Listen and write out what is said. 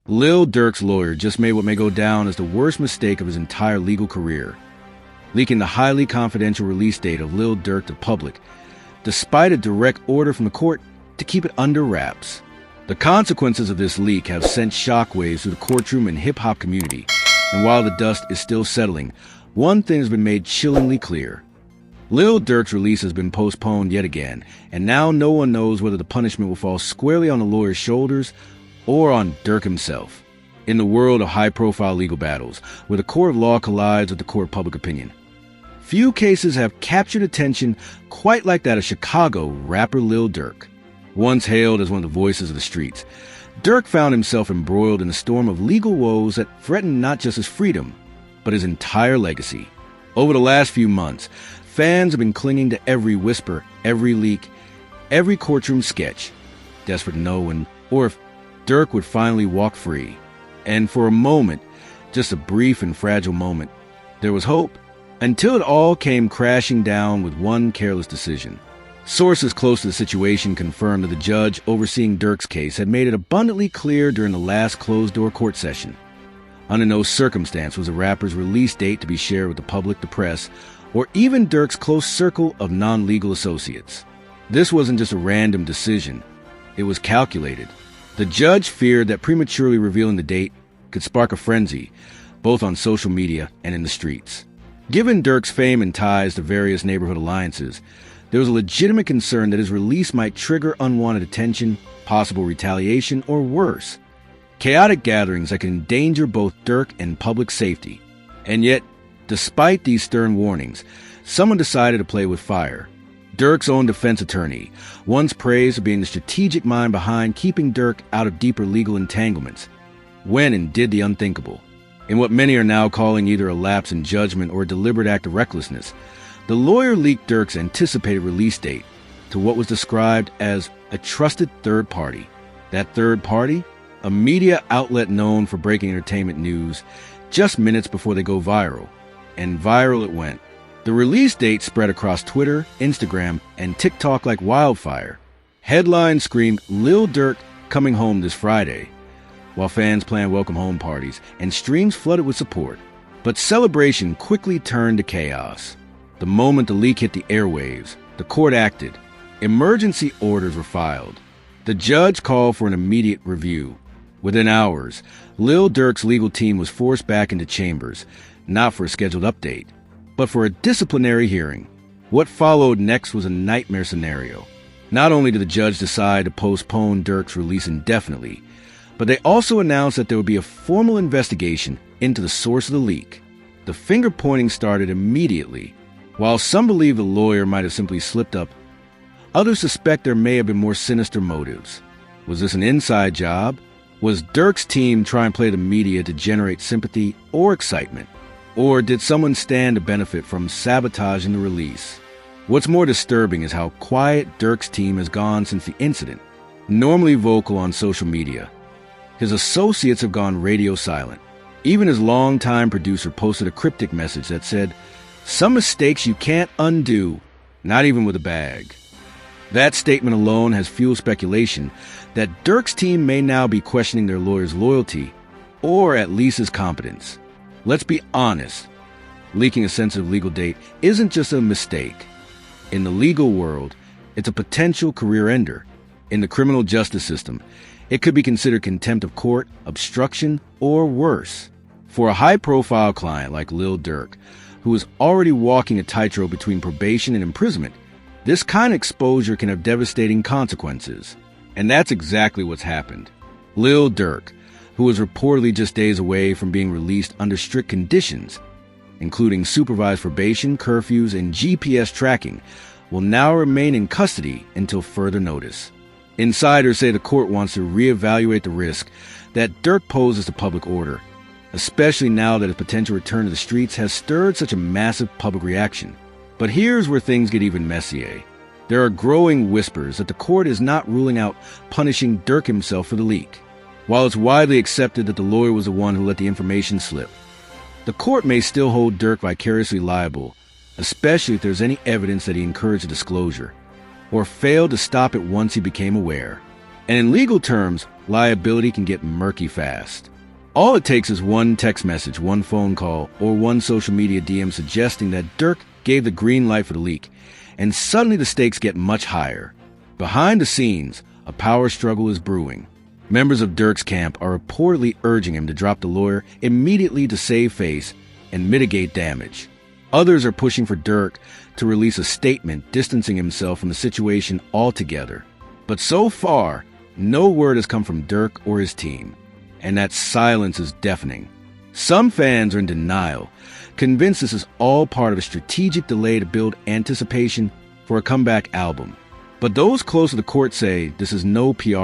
Lil Durk's lawyer just made what may go down as the worst mistake of his entire legal career, leaking the highly confidential release date of Lil Durk to public, despite a direct order from the court to keep it under wraps. The consequences of this leak have sent shockwaves through the courtroom and hip-hop community, and while the dust is still settling, one thing has been made chillingly clear. Lil Durk's release has been postponed yet again, and now no one knows whether the punishment will fall squarely on the lawyer's shoulders or on Durk himself. In the world of high-profile legal battles, where the court of law collides with the court of public opinion, few cases have captured attention quite like that of Chicago rapper Lil Durk. Once hailed as one of the voices of the streets, Durk found himself embroiled in a storm of legal woes that threatened not just his freedom, but his entire legacy. Over the last few months, fans have been clinging to every whisper, every leak, every courtroom sketch, desperate to know when or if Durk would finally walk free. And for a moment, just a brief and fragile moment, there was hope, until it all came crashing down with one careless decision. Sources close to the situation confirmed that the judge overseeing Durk's case had made it abundantly clear during the last closed-door court session. Under no circumstance was the rapper's release date to be shared with the public, the press, or even Durk's close circle of non-legal associates. This wasn't just a random decision. It was calculated. The judge feared that prematurely revealing the date could spark a frenzy, both on social media and in the streets. Given Durk's fame and ties to various neighborhood alliances, there was a legitimate concern that his release might trigger unwanted attention, possible retaliation, or worse, chaotic gatherings that could endanger both Durk and public safety. And yet, despite these stern warnings, someone decided to play with fire. Durk's own defense attorney, once praised for being the strategic mind behind keeping Durk out of deeper legal entanglements, went and did the unthinkable. In what many are now calling either a lapse in judgment or a deliberate act of recklessness, the lawyer leaked Durk's anticipated release date to what was described as a trusted third party. That third party? A media outlet known for breaking entertainment news just minutes before they go viral. And viral it went. The release date spread across Twitter, Instagram, and TikTok like wildfire. Headlines screamed Lil Durk coming home this Friday, while fans planned welcome home parties and streams flooded with support. But celebration quickly turned to chaos. The moment the leak hit the airwaves, the court acted. Emergency orders were filed. The judge called for an immediate review. Within hours, Lil Durk's legal team was forced back into chambers, not for a scheduled update, but for a disciplinary hearing. What followed next was a nightmare scenario. Not only did the judge decide to postpone Durk's release indefinitely, but they also announced that there would be a formal investigation into the source of the leak. The finger-pointing started immediately. While some believe the lawyer might have simply slipped up, others suspect there may have been more sinister motives. Was this an inside job? Was Durk's team trying to play the media to generate sympathy or excitement? Or did someone stand to benefit from sabotaging the release? What's more disturbing is how quiet Durk's team has gone since the incident. Normally vocal on social media, his associates have gone radio silent. Even his longtime producer posted a cryptic message that said, "Some mistakes you can't undo, not even with a bag." That statement alone has fueled speculation that Durk's team may now be questioning their lawyer's loyalty, or at least his competence. Let's be honest, leaking a sensitive legal date isn't just a mistake. In the legal world, it's a potential career ender. In the criminal justice system, it could be considered contempt of court, obstruction, or worse. For a high-profile client like Lil Durk, who is already walking a tightrope between probation and imprisonment, this kind of exposure can have devastating consequences. And that's exactly what's happened. Lil Durk, who was reportedly just days away from being released under strict conditions, including supervised probation, curfews, and GPS tracking, will now remain in custody until further notice. Insiders say the court wants to reevaluate the risk that Durk poses to public order, especially now that his potential return to the streets has stirred such a massive public reaction. But here's where things get even messier. There are growing whispers that the court is not ruling out punishing Durk himself for the leak. While it's widely accepted that the lawyer was the one who let the information slip, the court may still hold Durk vicariously liable, especially if there's any evidence that he encouraged the disclosure, or failed to stop it once he became aware. And in legal terms, liability can get murky fast. All it takes is one text message, one phone call, or one social media DM suggesting that Durk gave the green light for the leak, and suddenly the stakes get much higher. Behind the scenes, a power struggle is brewing. Members of Durk's camp are reportedly urging him to drop the lawyer immediately to save face and mitigate damage. Others are pushing for Durk to release a statement distancing himself from the situation altogether. But so far, no word has come from Durk or his team, and that silence is deafening. Some fans are in denial, convinced this is all part of a strategic delay to build anticipation for a comeback album. But those close to the court say this is no PR